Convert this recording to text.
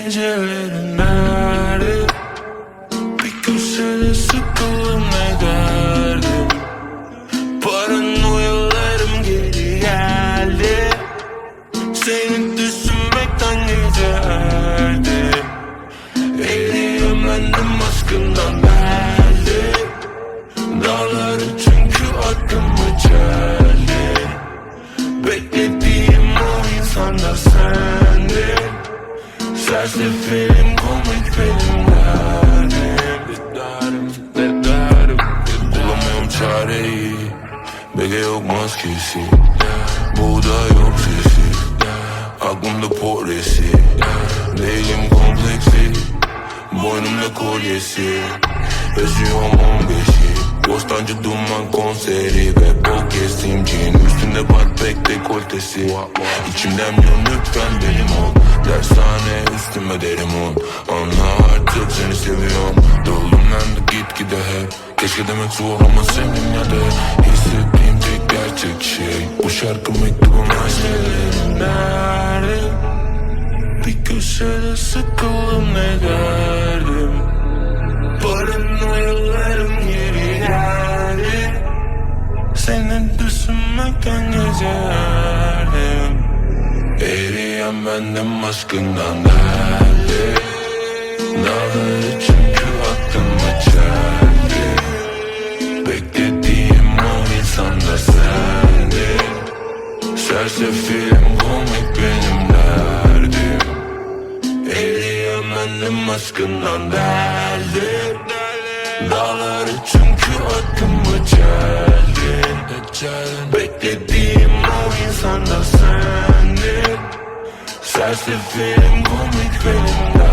gecelerin nerede? Bir köşede sıkıldım ne derdim? Paranoyalarım geri geldi. Seni düşünmekten gecelerdi. Eriyemlendim aşkından geldi. Dağları çünkü aklımı çeldi. Beklediğim o insan da sendin. Sersefirim komik benim derdim. Bulamıyorum çareyi. Bege yok maskesi. Buğday yok sesi. Aklımda poresi. Değilim kompleksi. Boynumda kolyesi. Özüyorum 15'i. Bostancı duman konseri ve bol kestiğim cin. Üstünde batbek dekoltesi. İçimden diyorum lütfen benim ol. Dershane üstüme derim ol. Anla artık seni seviyorum. Doldum ben de gitgide hep. Keşke demek zor ama senin ya da hissettiğim tek gerçek şey. Bu şarkı mektubum gecelerin nerede? Bir köşede sıkıldım ne derdim? Paranoyalarım geri geldi. Seni düşünmekten gecelerdim. Eriyen bendim aşkından derdi. Dağları çünkü aklımı çeldi. Beklediğim o insan da sendin. Sersefirim komik benim derdim. Eriyen bendim aşkından derdi. Dağları çünkü aklımı çeldi. Beklediğim o insan da sendin. Sersefirim komik benim derdim.